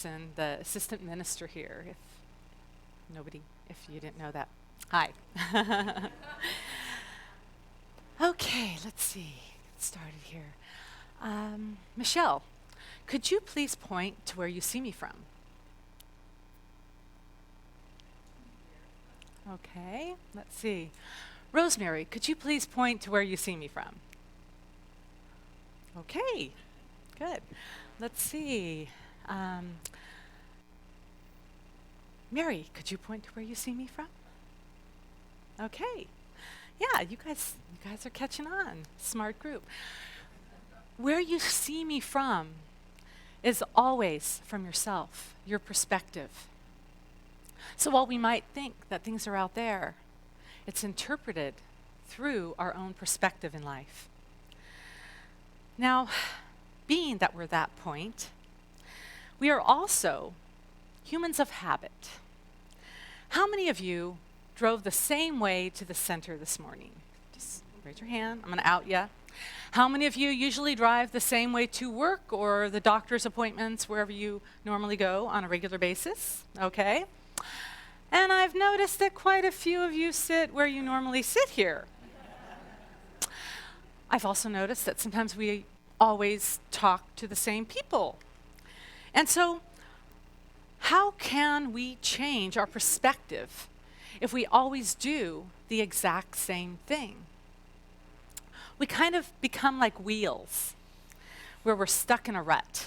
Carson, the assistant minister here, if you didn't know that. Hi. Okay, let's see. Get started here. Michelle, could you please point to where you see me from? Okay, let's see. Rosemary, could you please point to where you see me from? Okay, good. Let's see. Um, Mary, could you point to where you see me from? Okay. Yeah, you guys are catching on. Smart group. Where you see me from is always from yourself, your perspective. So while we might think that things are out there, it's interpreted through our own perspective in life. Now, being that we're that point, we are also humans of habit. How many of you drove the same way to the center this morning? Just raise your hand. I'm going to out you. How many of you usually drive the same way to work or the doctor's appointments, wherever you normally go on a regular basis? Okay. And I've noticed that quite a few of you sit where you normally sit here. I've also noticed that sometimes we always talk to the same people. And so, how can we change our perspective if we always do the exact same thing? We kind of become like wheels, where we're stuck in a rut.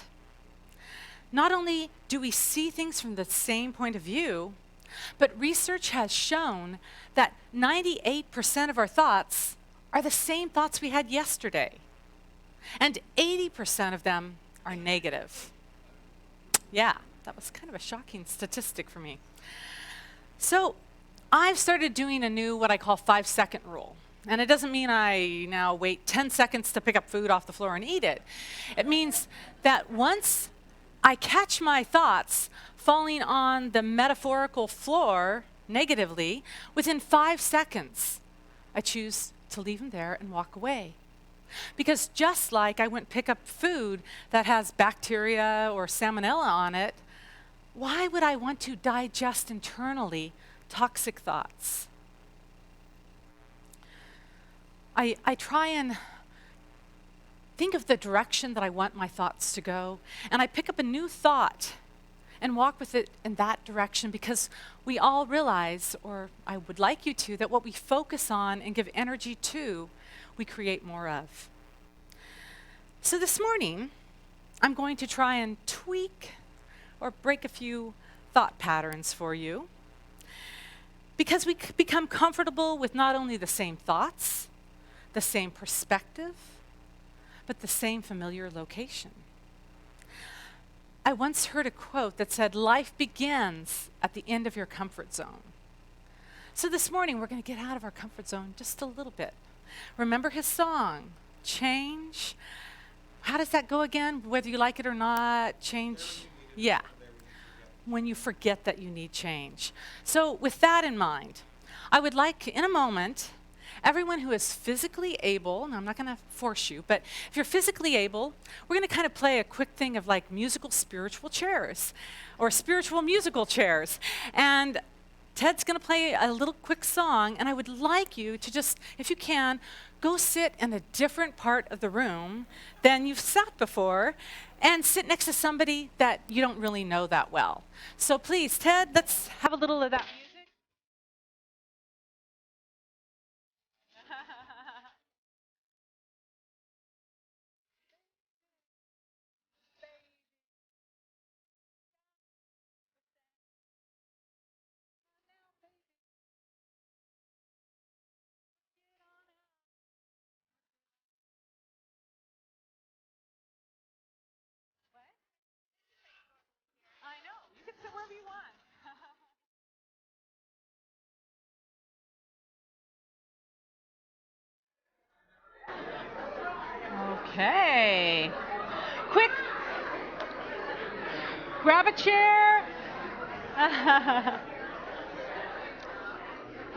Not only do we see things from the same point of view, but research has shown that 98% of our thoughts are the same thoughts we had yesterday, and 80% of them are negative. Yeah, that was kind of a shocking statistic for me. So I've started doing a new, what I call 5-second rule. And it doesn't mean I now wait 10 seconds to pick up food off the floor and eat it. It means that once I catch my thoughts falling on the metaphorical floor negatively, within 5 seconds, I choose to leave them there and walk away. Because just like I wouldn't pick up food that has bacteria or salmonella on it, why would I want to digest internally toxic thoughts? I try and think of the direction that I want my thoughts to go, and I pick up a new thought and walk with it in that direction, because we all realize, or I would like you to, that what we focus on and give energy to, we create more of. So this morning, I'm going to try and tweak or break a few thought patterns for you, because we become comfortable with not only the same thoughts, the same perspective, but the same familiar location. I once heard a quote that said, "Life begins at the end of your comfort zone." So this morning, we're going to get out of our comfort zone just a little bit. Remember his song, Change? How does that go again? Whether you like it or not, change. Yeah, when you forget that you need change. So with that in mind, I would like, in a moment, everyone who is physically able, and I'm not going to force you, but if you're physically able, we're going to kind of play a quick thing of like musical spiritual chairs, or spiritual musical chairs. And Ted's going to play a little quick song, and I would like you to just, if you can, go sit in a different part of the room than you've sat before, and sit next to somebody that you don't really know that well. So please, Ted, let's have a little of that music. I know, you can sit wherever you want. Okay. Quick, grab a chair.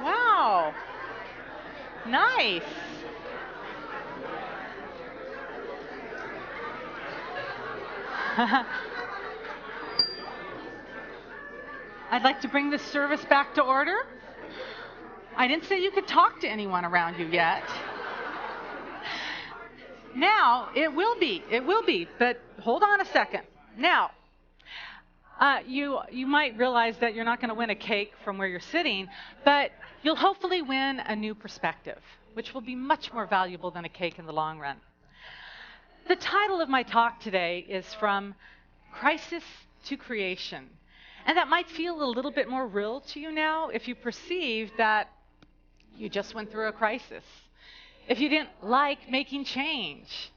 Wow. Nice. I'd like to bring this service back to order. I didn't say you could talk to anyone around you yet. Now, it will be, but hold on a second. Now, you might realize that you're not going to win a cake from where you're sitting, but you'll hopefully win a new perspective, which will be much more valuable than a cake in the long run. The title of my talk today is From Crisis to Creation. And that might feel a little bit more real to you now if you perceive that you just went through a crisis, if you didn't like making change.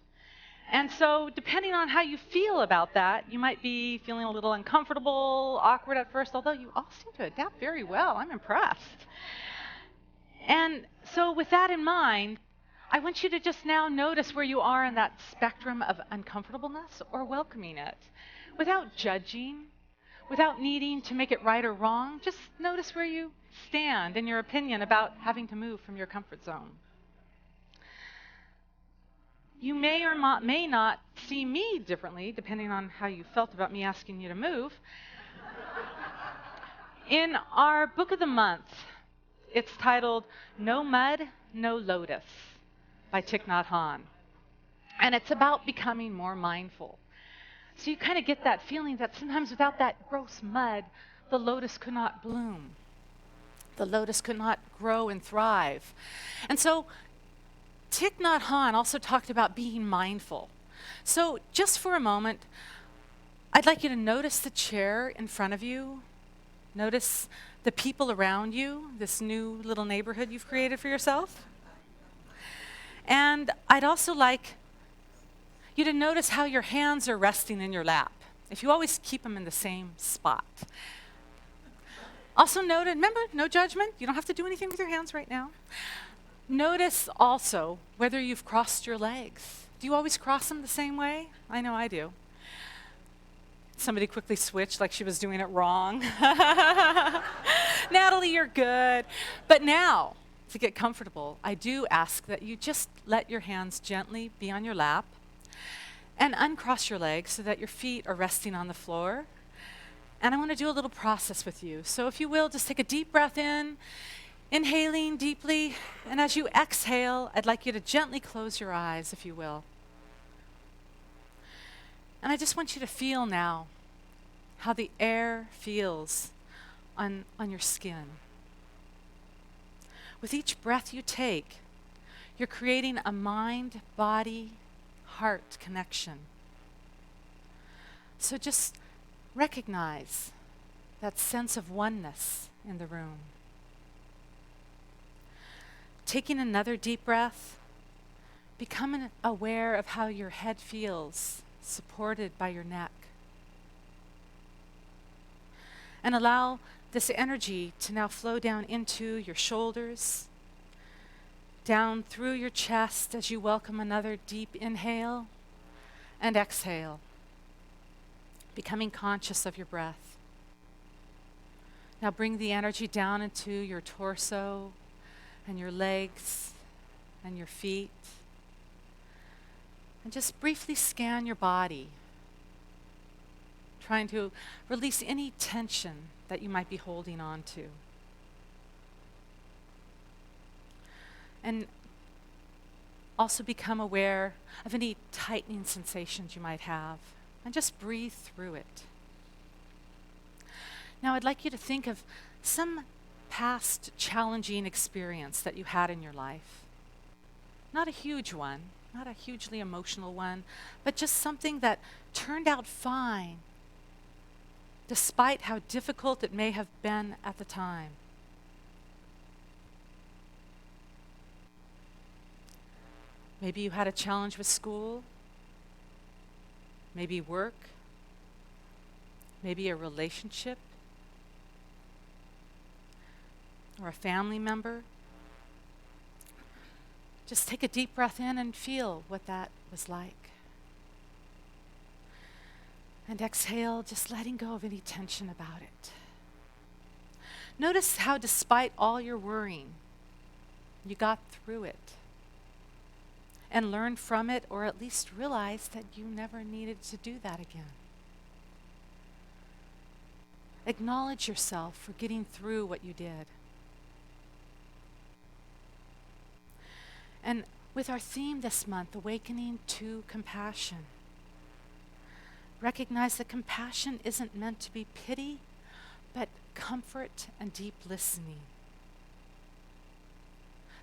And so depending on how you feel about that, you might be feeling a little uncomfortable, awkward at first, although you all seem to adapt very well. I'm impressed. And so with that in mind, I want you to just now notice where you are in that spectrum of uncomfortableness or welcoming it, without judging, without needing to make it right or wrong. Just notice where you stand in your opinion about having to move from your comfort zone. You may or may not see me differently, depending on how you felt about me asking you to move. In our book of the month, it's titled No Mud, No Lotus by Thich Nhat Hanh. And it's about becoming more mindful. So you kind of get that feeling that sometimes without that gross mud, the lotus could not bloom. The lotus could not grow and thrive. And so Thich Nhat Hanh also talked about being mindful. So just for a moment, I'd like you to notice the chair in front of you. Notice the people around you, this new little neighborhood you've created for yourself. And I'd also like you to notice how your hands are resting in your lap, if you always keep them in the same spot. Also noted, remember, no judgment. You don't have to do anything with your hands right now. Notice also whether you've crossed your legs. Do you always cross them the same way? I know I do. Somebody quickly switched like she was doing it wrong. Natalie, you're good. But now, to get comfortable, I do ask that you just let your hands gently be on your lap and uncross your legs so that your feet are resting on the floor. And I want to do a little process with you. So if you will, just take a deep breath in, inhaling deeply. And as you exhale, I'd like you to gently close your eyes, if you will. And I just want you to feel now how the air feels on your skin. With each breath you take, you're creating a mind, body, heart connection. So just recognize that sense of oneness in the room. Taking another deep breath, become aware of how your head feels, supported by your neck. And allow this energy to now flow down into your shoulders, down through your chest as you welcome another deep inhale and exhale, becoming conscious of your breath. Now bring the energy down into your torso and your legs and your feet. And just briefly scan your body, trying to release any tension that you might be holding on to. And also become aware of any tightening sensations you might have, and just breathe through it. Now I'd like you to think of some past challenging experience that you had in your life. Not a huge one, not a hugely emotional one, but just something that turned out fine, despite how difficult it may have been at the time. Maybe you had a challenge with school, maybe work, maybe a relationship, or a family member. Just take a deep breath in and feel what that was like. And exhale, just letting go of any tension about it. Notice how despite all your worrying, you got through it and learned from it, or at least realized that you never needed to do that again. Acknowledge yourself for getting through what you did. And with our theme this month, Awakening to Compassion, recognize that compassion isn't meant to be pity, but comfort and deep listening.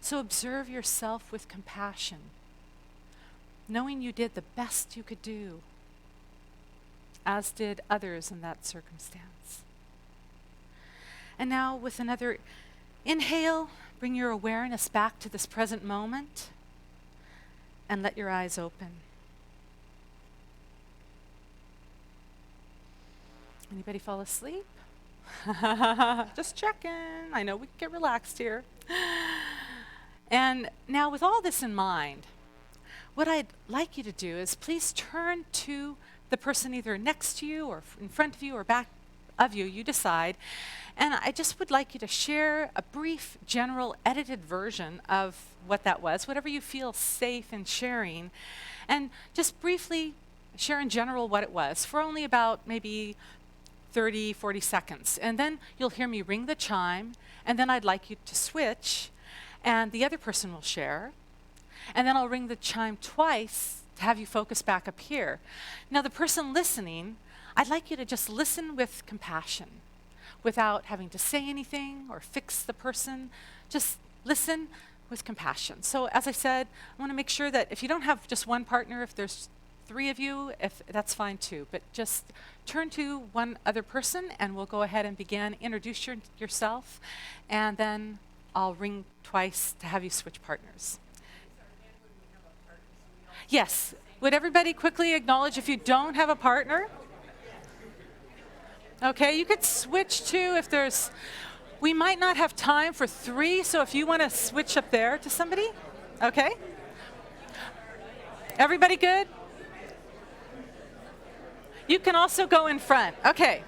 So observe yourself with compassion, knowing you did the best you could do, as did others in that circumstance. And now with another inhale, bring your awareness back to this present moment and let your eyes open. Anybody fall asleep? Just checking. I know we can get relaxed here. And now with all this in mind, what I'd like you to do is please turn to the person either next to you or in front of you or back of you, you decide. And I just would like you to share a brief, general, edited version of what that was, whatever you feel safe in sharing. And just briefly share in general what it was for only about maybe 30, 40 seconds. And then you'll hear me ring the chime, and then I'd like you to switch, and the other person will share. And then I'll ring the chime twice to have you focus back up here. Now, the person listening, I'd like you to just listen with compassion without having to say anything or fix the person. Just listen with compassion. So as I said, I want to make sure that if you don't have just one partner, if there's 3 of you, if that's fine too. But just turn to one other person and we'll go ahead and begin. Introduce yourself, and then I'll ring twice to have you switch partners. Yes. Would everybody quickly acknowledge if you don't have a partner? Okay, you could switch too if there's, we might not have time for 3, so if you want to switch up there to somebody, okay? Everybody good? You can also go in front. Okay.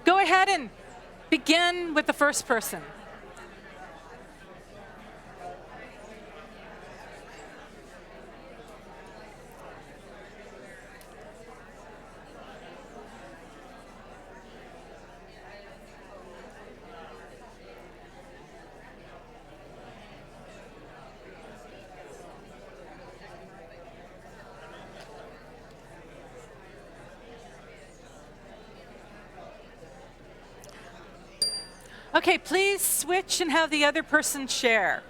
Go ahead and begin with the first person. Okay, please switch and have the other person share.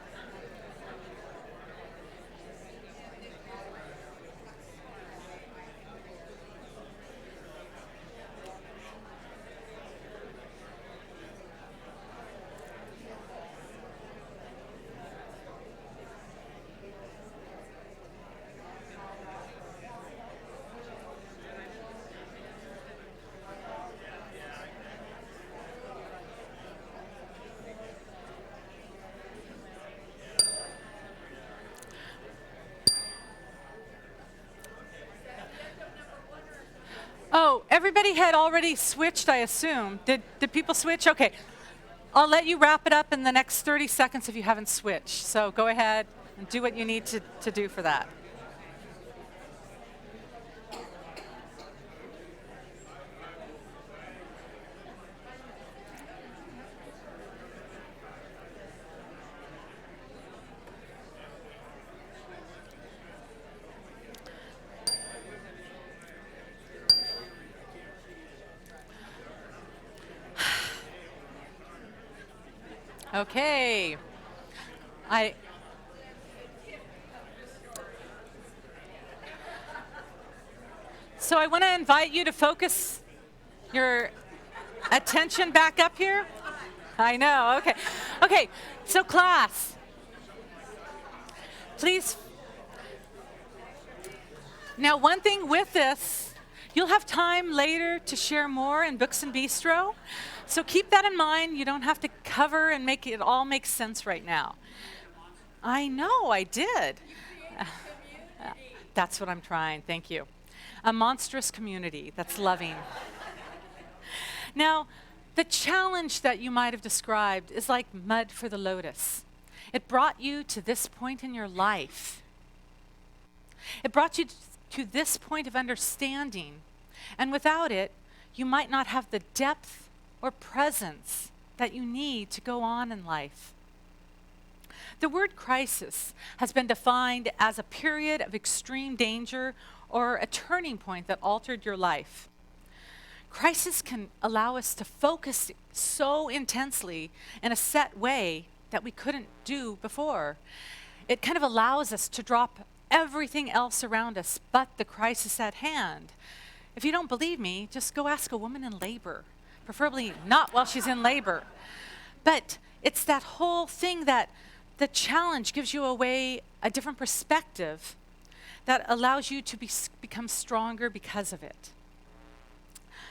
Oh, everybody had already switched, I assume. Did people switch? Okay. I'll let you wrap it up in the next 30 seconds if you haven't switched. So go ahead and do what you need to do for that. Okay. So I want to invite you to focus your attention back up here. I know, okay. Okay, so class, please. Now, one thing with this, you'll have time later to share more in Books and Bistro. So keep that in mind. You don't have to cover and make it all make sense right now. I know, I did. That's what I'm trying. Thank you. A monstrous community that's loving. Now, the challenge that you might have described is like mud for the lotus. It brought you to this point in your life. It brought you to this point of understanding. And without it, you might not have the depth or presence that you need to go on in life. The word crisis has been defined as a period of extreme danger or a turning point that altered your life. Crisis can allow us to focus so intensely in a set way that we couldn't do before. It kind of allows us to drop everything else around us but the crisis at hand. If you don't believe me, just go ask a woman in labor, preferably not while she's in labor. But it's that whole thing that the challenge gives you a different perspective that allows you to become stronger because of it.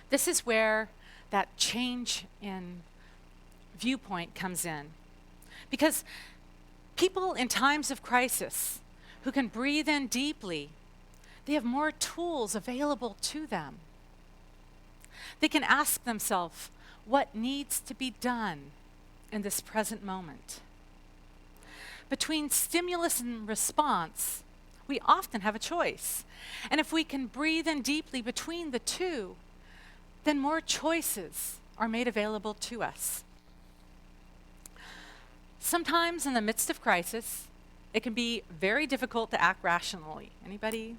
This is where that change in viewpoint comes in. Because people in times of crisis who can breathe in deeply, they have more tools available to them. They can ask themselves what needs to be done in this present moment. Between stimulus and response, we often have a choice. And if we can breathe in deeply between the two, then more choices are made available to us. Sometimes in the midst of crisis, it can be very difficult to act rationally. Anybody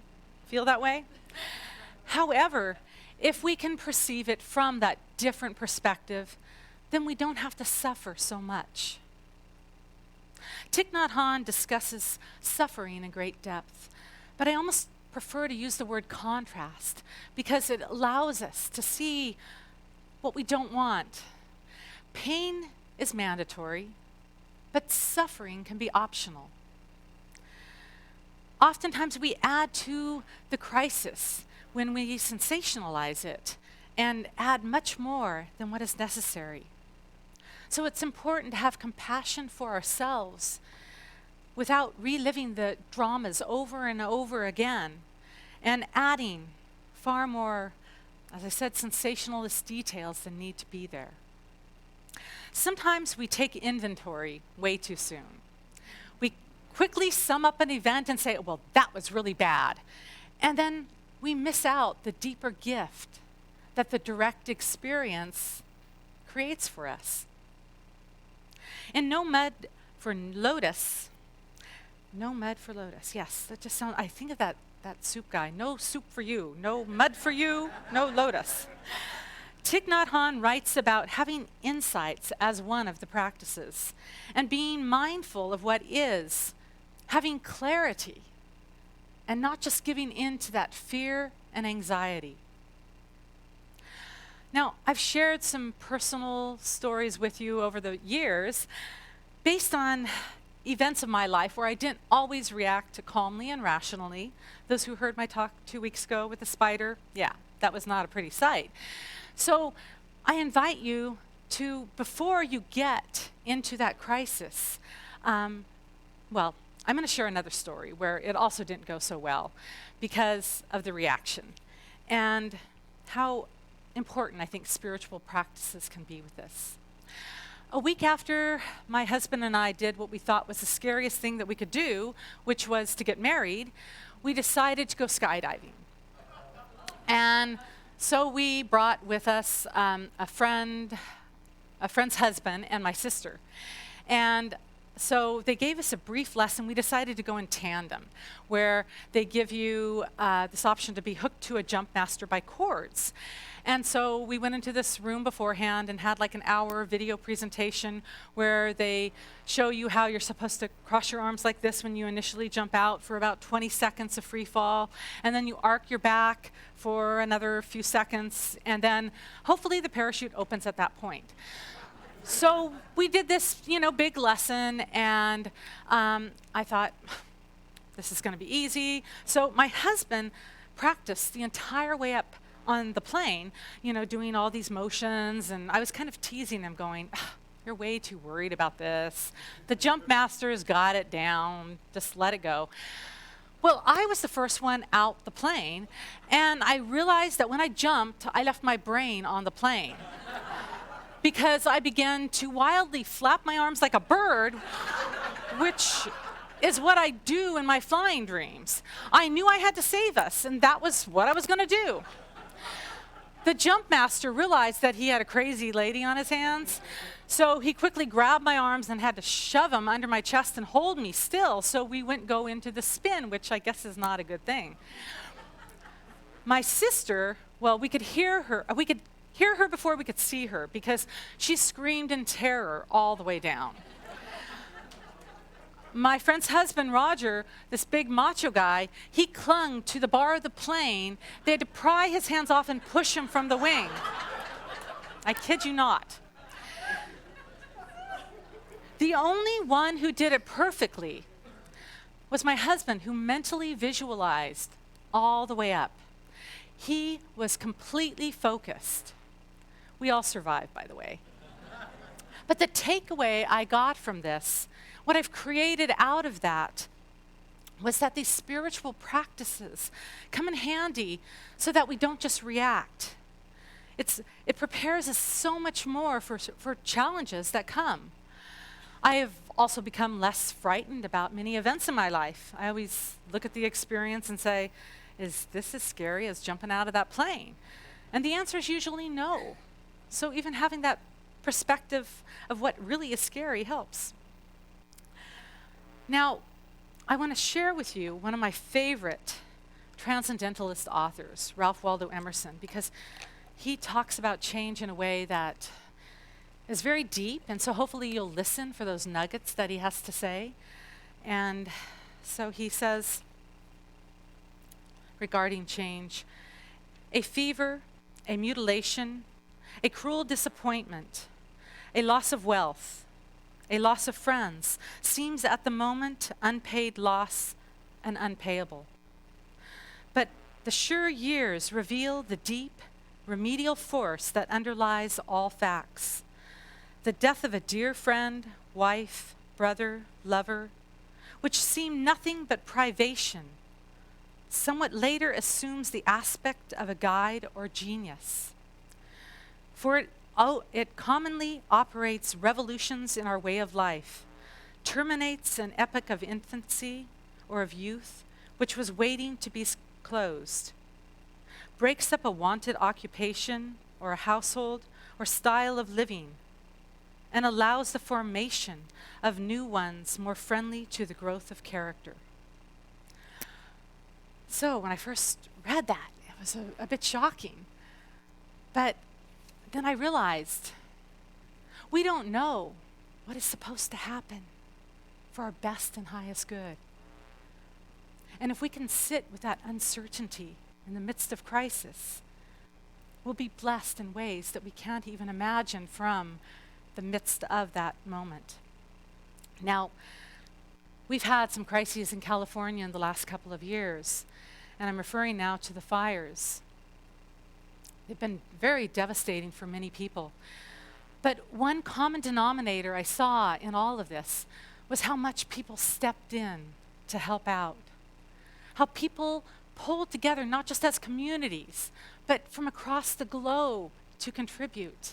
feel that way? However, if we can perceive it from that different perspective, then we don't have to suffer so much. Thich Nhat Hanh discusses suffering in great depth, but I almost prefer to use the word contrast because it allows us to see what we don't want. Pain is mandatory, but suffering can be optional. Oftentimes we add to the crisis when we sensationalize it and add much more than what is necessary. So it's important to have compassion for ourselves without reliving the dramas over and over again and adding far more, as I said, sensationalist details than need to be there. Sometimes we take inventory way too soon. We quickly sum up an event and say, well, that was really bad. And then we miss out the deeper gift that the direct experience creates for us. In No Mud for Lotus, yes, that just sounds, I think of that soup guy, no soup for you, no mud for you, no lotus. Thich Nhat Hanh writes about having insights as one of the practices and being mindful of what is, having clarity, and not just giving in to that fear and anxiety. Now, I've shared some personal stories with you over the years based on events of my life where I didn't always react calmly and rationally. Those who heard my talk 2 weeks ago with the spider, yeah, that was not a pretty sight. So I invite you to, before you get into that crisis, I'm going to share another story where it also didn't go so well because of the reaction and how important I think spiritual practices can be with this. A week after my husband and I did what we thought was the scariest thing that we could do, which was to get married, we decided to go skydiving. And so we brought with us a friend's husband and my sister. And so they gave us a brief lesson. We decided to go in tandem, where they give you this option to be hooked to a jump master by cords. And so we went into this room beforehand and had like an hour video presentation where they show you how you're supposed to cross your arms like this when you initially jump out for about 20 seconds of free fall. And then you arc your back for another few seconds. And then hopefully the parachute opens at that point. So we did this, big lesson, and I thought, this is going to be easy. So my husband practiced the entire way up on the plane, doing all these motions, and I was kind of teasing him, going, you're way too worried about this. The jump master's got it down. Just let it go. Well, I was the first one out the plane, and I realized that when I jumped, I left my brain on the plane. Because I began to wildly flap my arms like a bird, which is what I do in my flying dreams. I knew I had to save us, and that was what I was going to do. The jump master realized that he had a crazy lady on his hands, so he quickly grabbed my arms and had to shove them under my chest and hold me still, so we wouldn't go into the spin, which I guess is not a good thing. My sister, well, we could hear her before we could see her because she screamed in terror all the way down. My friend's husband, Roger, this big macho guy, he clung to the bar of the plane. They had to pry his hands off and push him from the wing. I kid you not. The only one who did it perfectly was my husband, who mentally visualized all the way up. He was completely focused. We all survived, by the way. But the takeaway I got from this, what I've created out of that, was that these spiritual practices come in handy so that we don't just react. It prepares us so much more for challenges that come. I have also become less frightened about many events in my life. I always look at the experience and say, is this as scary as jumping out of that plane? And the answer is usually no. So even having that perspective of what really is scary helps. Now, I want to share with you one of my favorite transcendentalist authors, Ralph Waldo Emerson, because he talks about change in a way that is very deep, and so hopefully you'll listen for those nuggets that he has to say. And so he says, regarding change, a fever, a mutilation, a cruel disappointment, a loss of wealth, a loss of friends, seems at the moment unpaid loss and unpayable. But the sure years reveal the deep, remedial force that underlies all facts. The death of a dear friend, wife, brother, lover, which seemed nothing but privation, somewhat later assumes the aspect of a guide or genius. For it commonly operates revolutions in our way of life, terminates an epoch of infancy or of youth, which was waiting to be closed, breaks up a wanted occupation or a household or style of living, and allows the formation of new ones more friendly to the growth of character. So when I first read that, it was a bit shocking. But then I realized we don't know what is supposed to happen for our best and highest good. And if we can sit with that uncertainty in the midst of crisis, we'll be blessed in ways that we can't even imagine from the midst of that moment. Now, we've had some crises in California in the last couple of years, and I'm referring now to the fires. They've been very devastating for many people. But one common denominator I saw in all of this was how much people stepped in to help out. How people pulled together, not just as communities, but from across the globe to contribute.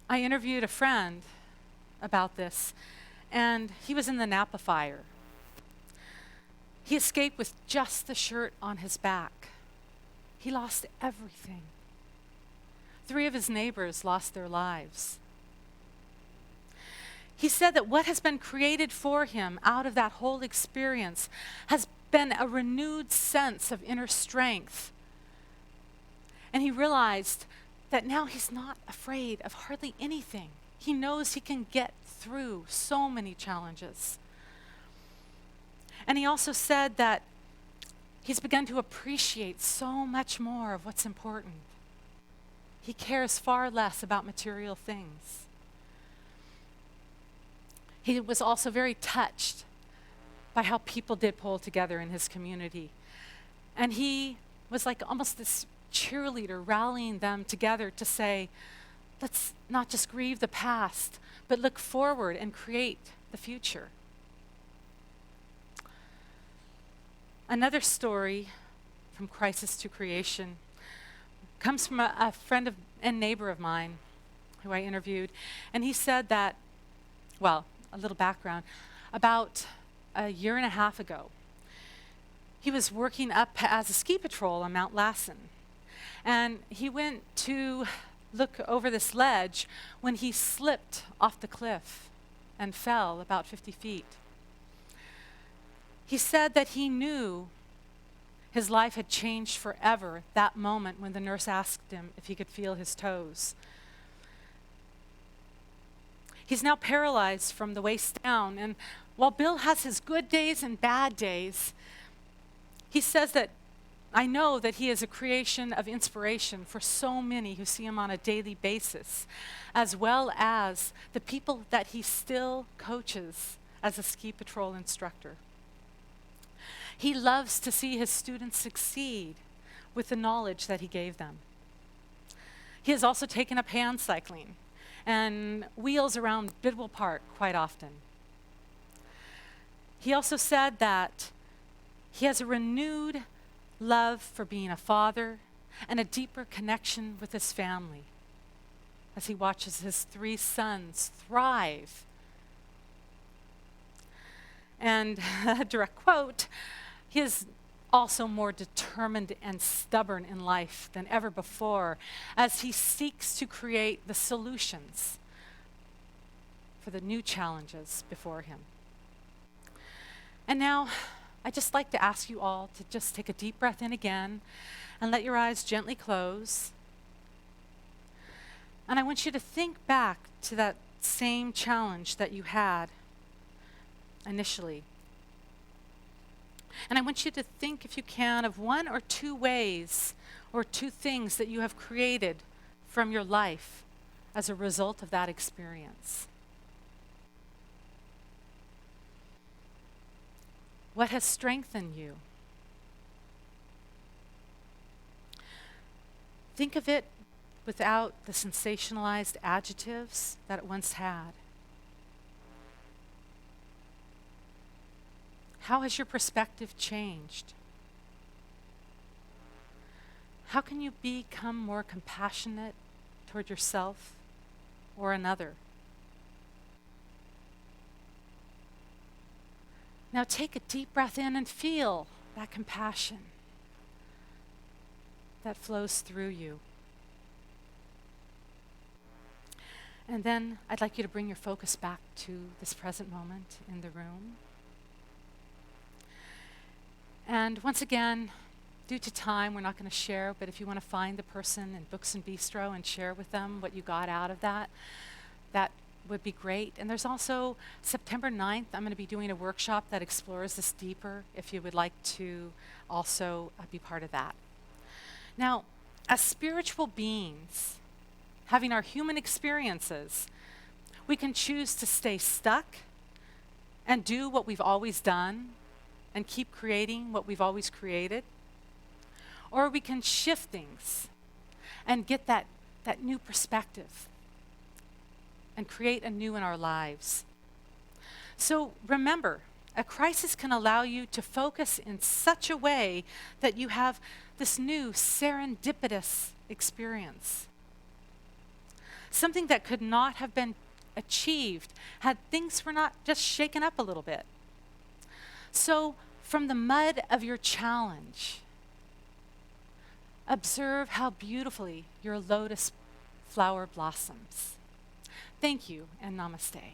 I interviewed a friend about this, and he was in the Napa fire. He escaped with just the shirt on his back. He lost everything. 3 of his neighbors lost their lives. He said that what has been created for him out of that whole experience has been a renewed sense of inner strength. And he realized that now he's not afraid of hardly anything. He knows he can get through so many challenges. And he also said that he's begun to appreciate so much more of what's important. He cares far less about material things. He was also very touched by how people did pull together in his community. And he was like almost this cheerleader rallying them together to say, let's not just grieve the past, but look forward and create the future. Another story from crisis to creation comes from a friend and neighbor of mine who I interviewed. And he said that, well, a little background, about a year and a half ago, he was working up as a ski patrol on Mount Lassen. And he went to look over this ledge when he slipped off the cliff and fell about 50 feet. He said that he knew his life had changed forever that moment when the nurse asked him if he could feel his toes. He's now paralyzed from the waist down, and while Bill has his good days and bad days, he says that I know that he is a creation of inspiration for so many who see him on a daily basis, as well as the people that he still coaches as a ski patrol instructor. He loves to see his students succeed with the knowledge that he gave them. He has also taken up hand cycling and wheels around Bidwell Park quite often. He also said that he has a renewed love for being a father and a deeper connection with his family as he watches his 3 sons thrive. And a direct quote, he is also more determined and stubborn in life than ever before as he seeks to create the solutions for the new challenges before him. And now, I'd just like to ask you all to just take a deep breath in again and let your eyes gently close. And I want you to think back to that same challenge that you had initially. And I want you to think, if you can, of 1 or 2 ways or 2 things that you have created from your life as a result of that experience. What has strengthened you? Think of it without the sensationalized adjectives that it once had. How has your perspective changed? How can you become more compassionate toward yourself or another? Now take a deep breath in and feel that compassion that flows through you. And then I'd like you to bring your focus back to this present moment in the room. And once again, due to time, we're not going to share, but if you want to find the person in Books and Bistro and share with them what you got out of that, that would be great. And there's also September 9th, I'm going to be doing a workshop that explores this deeper if you would like to also be part of that. Now, as spiritual beings, having our human experiences, we can choose to stay stuck and do what we've always done and keep creating what we've always created. Or we can shift things and get that new perspective and create anew in our lives. So remember, a crisis can allow you to focus in such a way that you have this new serendipitous experience. Something that could not have been achieved had things were not just shaken up a little bit. So from the mud of your challenge, observe how beautifully your lotus flower blossoms. Thank you, and namaste.